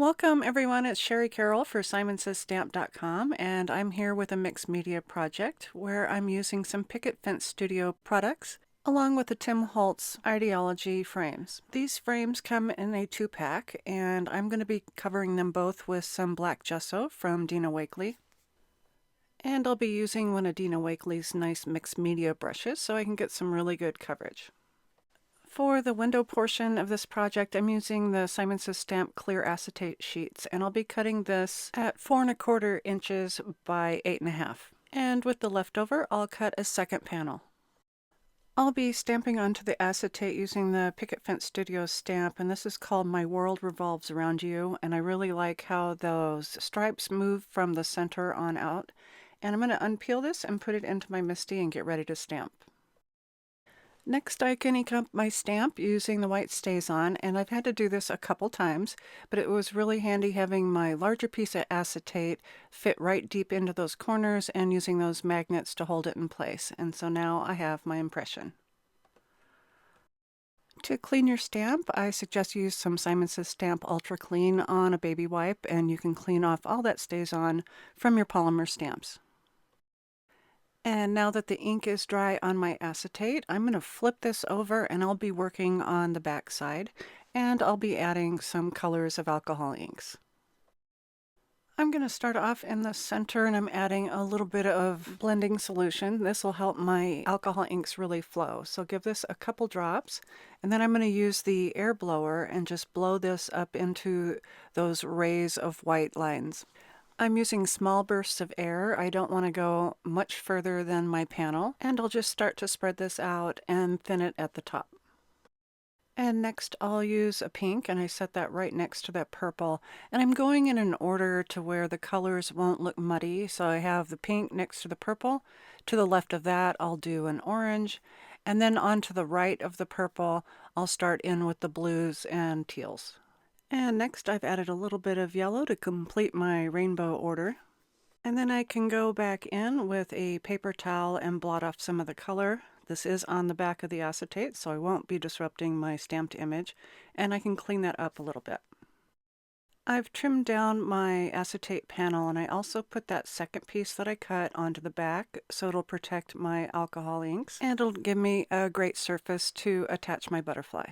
Welcome everyone, it's Shari Carroll for SimonsSaysStamp.com, and I'm here with a mixed media project where I'm using some Picket Fence Studio products along with the Tim Holtz Idea-ology frames. These frames come in a 2-pack, and I'm going to be covering them both with some black gesso from Dina Wakley. And I'll be using one of Dina Wakley's nice mixed media brushes so I can get some really good coverage. For the window portion of this project, I'm using the Simon Says Stamp clear acetate sheets, and I'll be cutting this at 4¼ inches by 8½. And with the leftover, I'll cut a second panel. I'll be stamping onto the acetate using the Picket Fence Studio stamp, and this is called My World Revolves Around You, and I really like how those stripes move from the center on out. And I'm going to unpeel this and put it into my MISTI and get ready to stamp. Next, I can ink up my stamp using the white Stazon, and I've had to do this a couple times, but it was really handy having my larger piece of acetate fit right deep into those corners and using those magnets to hold it in place. And so now I have my impression. To clean your stamp, I suggest you use some Simon Says Stamp Ultra Clean on a baby wipe, and you can clean off all that Stazon from your polymer stamps. And now that the ink is dry on my acetate, I'm going to flip this over and I'll be working on the back side, and I'll be adding some colors of alcohol inks. I'm going to start off in the center and I'm adding a little bit of blending solution. This will help my alcohol inks really flow. So give this a couple drops, and then I'm going to use the air blower and just blow this up into those rays of white lines. I'm using small bursts of air. I don't want to go much further than my panel, and I'll just start to spread this out and thin it at the top. And next I'll use a pink, and I set that right next to that purple, and I'm going in an order to where the colors won't look muddy. So I have the pink next to the purple. To the left of that I'll do an orange, and then on to the right of the purple I'll start in with the blues and teals. And next I've added a little bit of yellow to complete my rainbow order. And then I can go back in with a paper towel and blot off some of the color. This is on the back of the acetate, so I won't be disrupting my stamped image, and I can clean that up a little bit. I've trimmed down my acetate panel, and I also put that second piece that I cut onto the back so it'll protect my alcohol inks, and it'll give me a great surface to attach my butterfly.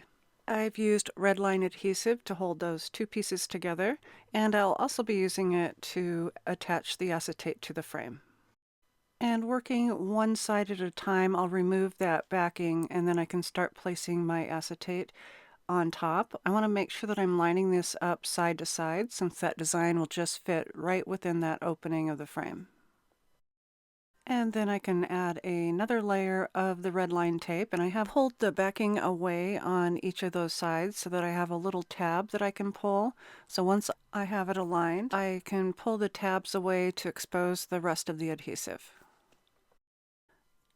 I've used red line adhesive to hold those two pieces together, and I'll also be using it to attach the acetate to the frame. And working one side at a time, I'll remove that backing, and then I can start placing my acetate on top. I want to make sure that I'm lining this up side to side, since that design will just fit right within that opening of the frame. And then I can add another layer of the red line tape, and I have pulled the backing away on each of those sides so that I have a little tab that I can pull. So once I have it aligned, I can pull the tabs away to expose the rest of the adhesive.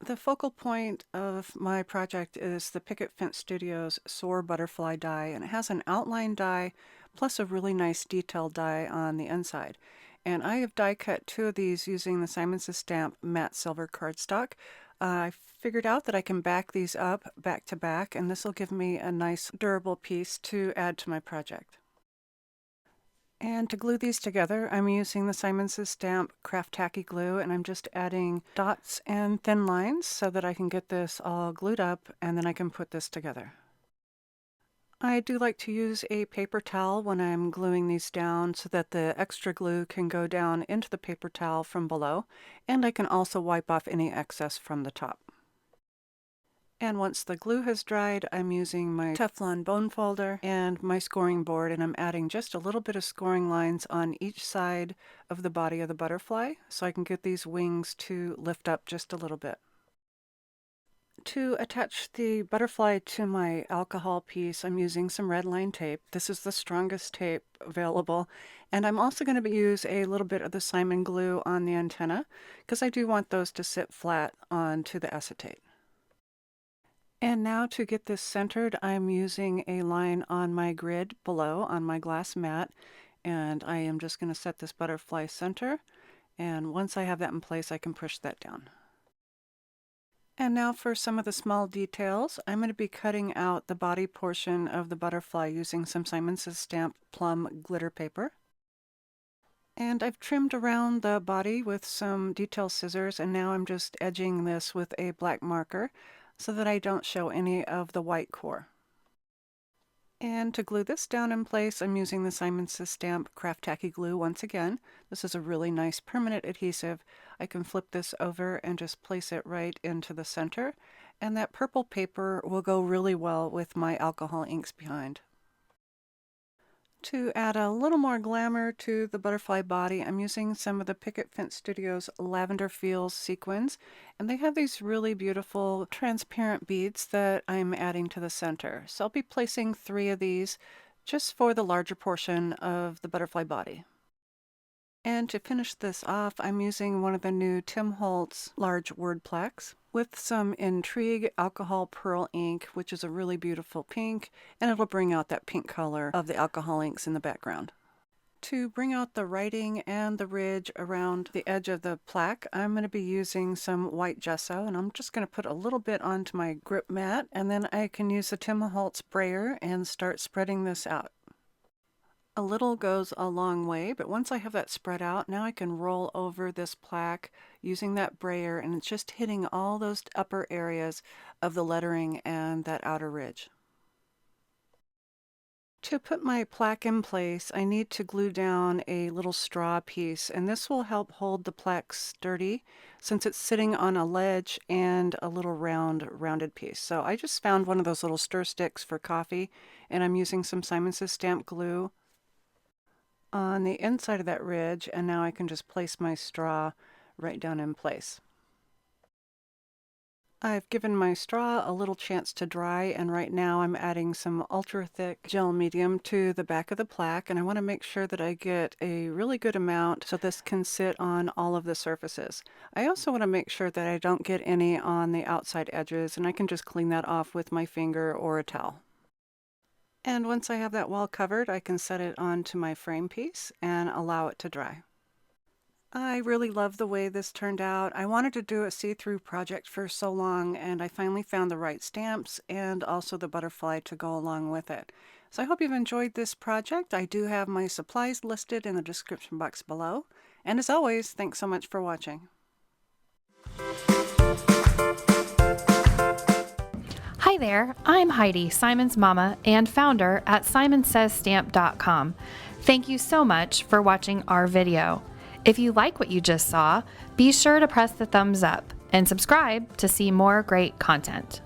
The focal point of my project is the Picket Fence Studios SOAR butterfly die, and it has an outline die plus a really nice detailed die on the inside. And I have die cut 2 of these using the Simon Says Stamp matte silver cardstock. I figured out that I can back these up back to back, and this will give me a nice durable piece to add to my project. And to glue these together, I'm using the Simon Says Stamp Craft Tacky Glue, and I'm just adding dots and thin lines so that I can get this all glued up, and then I can put this together. I do like to use a paper towel when I'm gluing these down so that the extra glue can go down into the paper towel from below, and I can also wipe off any excess from the top. And once the glue has dried, I'm using my Teflon bone folder and my scoring board, and I'm adding just a little bit of scoring lines on each side of the body of the butterfly so I can get these wings to lift up just a little bit. To attach the butterfly to my alcohol piece, I'm using some red line tape. This is the strongest tape available, and I'm also going to use a little bit of the Simon glue on the antenna because I do want those to sit flat onto the acetate. And now to get this centered, I'm using a line on my grid below on my glass mat, and I am just going to set this butterfly center, and once I have that in place I can push that down. And now for some of the small details. I'm going to be cutting out the body portion of the butterfly using some Simon Says Stamp Plum glitter paper. And I've trimmed around the body with some detail scissors, and now I'm just edging this with a black marker so that I don't show any of the white core. And to glue this down in place, I'm using the Simon Says Stamp Craft Tacky Glue once again. This is a really nice permanent adhesive. I can flip this over and just place it right into the center, and that purple paper will go really well with my alcohol inks behind. To add a little more glamour to the butterfly body, I'm using some of the Picket Studios Lavender Feels sequins, and they have these really beautiful transparent beads that I'm adding to the center. So I'll be placing 3 of these just for the larger portion of the butterfly body. And to finish this off, I'm using one of the new Tim Holtz large word plaques with some Intrigue alcohol pearl ink, which is a really beautiful pink, and it'll bring out that pink color of the alcohol inks in the background. To bring out the writing and the ridge around the edge of the plaque, I'm going to be using some white gesso, and I'm just going to put a little bit onto my grip mat, and then I can use the Tim Holtz brayer and start spreading this out. A little goes a long way, but once I have that spread out, now I can roll over this plaque using that brayer, and it's just hitting all those upper areas of the lettering and that outer ridge. To put my plaque in place, I need to glue down a little straw piece, and this will help hold the plaque sturdy since it's sitting on a ledge and a little rounded piece. So I just found one of those little stir sticks for coffee, and I'm using some Simon Says Stamp glue on the inside of that ridge, and now I can just place my straw right down in place. I've given my straw a little chance to dry, and right now I'm adding some ultra thick gel medium to the back of the plaque, and I want to make sure that I get a really good amount so this can sit on all of the surfaces. I also want to make sure that I don't get any on the outside edges, and I can just clean that off with my finger or a towel. And once I have that well covered, I can set it onto my frame piece and allow it to dry. I really love the way this turned out. I wanted to do a see-through project for so long, and I finally found the right stamps and also the butterfly to go along with it. So I hope you've enjoyed this project. I do have my supplies listed in the description box below. And as always, thanks so much for watching. Hi there, I'm Heidi, Simon's mama and founder at simonsaysstamp.com. Thank you so much for watching our video. If you like what you just saw, be sure to press the thumbs up and subscribe to see more great content.